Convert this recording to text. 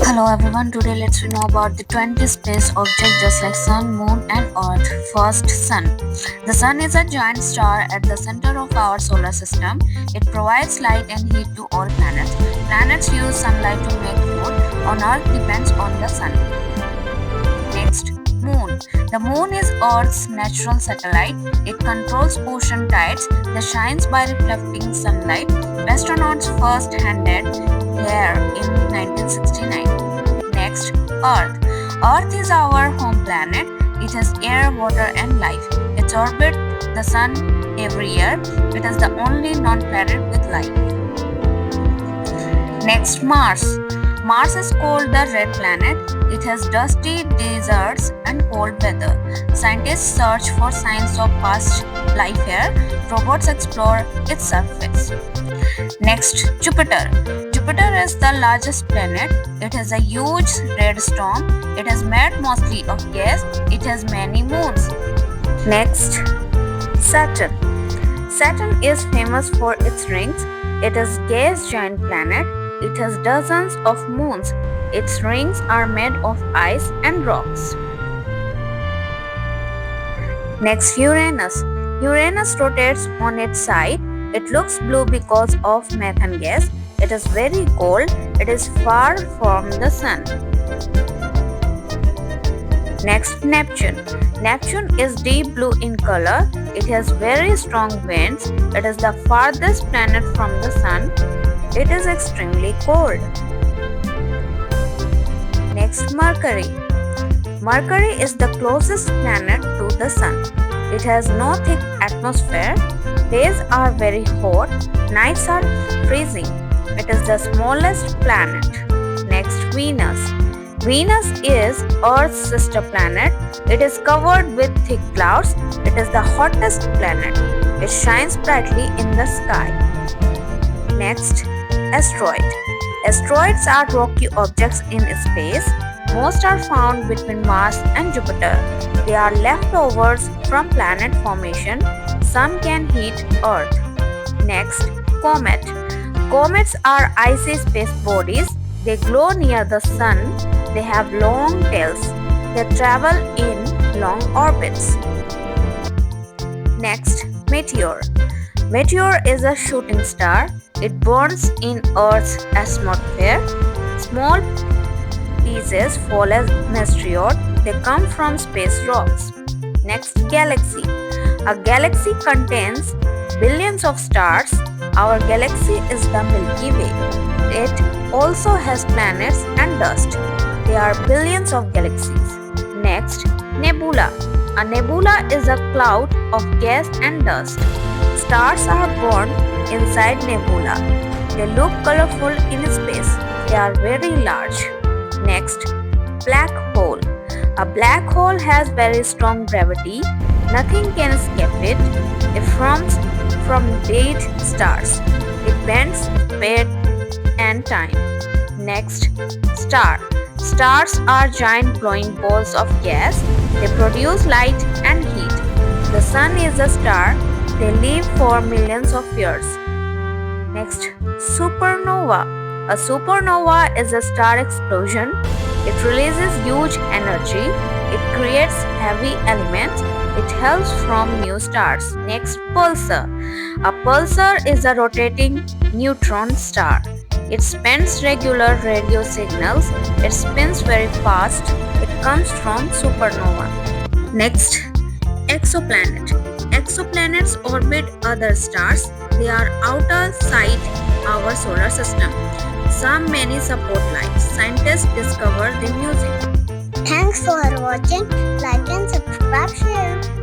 Hello everyone, today let's know about the 20 space objects just like Sun, Moon and Earth. First, Sun. The Sun is a giant star at the center of our solar system. It provides light and heat to all planets. Planets use sunlight to make food. On Earth depends on the Sun. Next, Moon. The Moon is Earth's natural satellite. It controls ocean tides that shines by reflecting sunlight. Astronauts first handed here in 1969. Next, Earth. Earth is our home planet. It has air, water, and life. It orbits the Sun every year. It is the only non-planet with life. Next, Mars. Mars is called the red planet. It has dusty deserts and cold weather. Scientists search for signs of past life here. Robots explore its surface. Next, Jupiter. Jupiter is the largest planet. It has a huge red storm. It is made mostly of gas. It has many moons. Next, Saturn. Saturn is famous for its rings. It is a gas giant planet. It has dozens of moons. Its rings are made of ice and rocks. Next, Uranus. Uranus rotates on its side. It looks blue because of methane gas. It is very cold. It is far from the sun. Next, Neptune. Neptune is deep blue in color. It has very strong winds. It is the farthest planet from the sun. It is extremely cold. Next, Mercury. Mercury is the closest planet to the sun. It has no thick atmosphere. Days are very hot. Nights are freezing. It is the smallest planet. Next, Venus. Venus is Earth's sister planet. It is covered with thick clouds. It is the hottest planet. It shines brightly in the sky. Next, Asteroid. Asteroids are rocky objects in space. Most are found between Mars and Jupiter. They are leftovers from planet formation. Some can heat Earth. Next, Comet. Comets are icy space bodies. They glow near the sun. They have long tails. They travel in long orbits. Next, Meteor. Meteor is a shooting star. It burns in Earth's atmosphere. Small pieces fall as meteors. They come from space rocks. Next, Galaxy. A galaxy contains billions of stars. Our galaxy is the Milky Way. It also has planets and dust. There are billions of galaxies. Next, Nebula. A nebula is a cloud of gas and dust. Stars are born inside nebula. They look colorful in space. They are very large. Next, black hole. A black hole has very strong gravity. Nothing can escape it. It forms from dead stars. It bends space and time. Next, star. Stars are giant glowing balls of gas. They produce light and heat. The sun is a star. They live for millions of years. Next, supernova. A supernova is a star explosion. It releases huge energy. It creates heavy elements. It helps from new stars. Next, pulsar. A pulsar is a rotating neutron star. It sends regular radio signals. It spins very fast. It comes from supernova. Next, exoplanet. Exoplanets orbit other stars. They are outside our solar system. Some many support life. Scientists discover them using. Thanks for watching. Like and subscribe, share.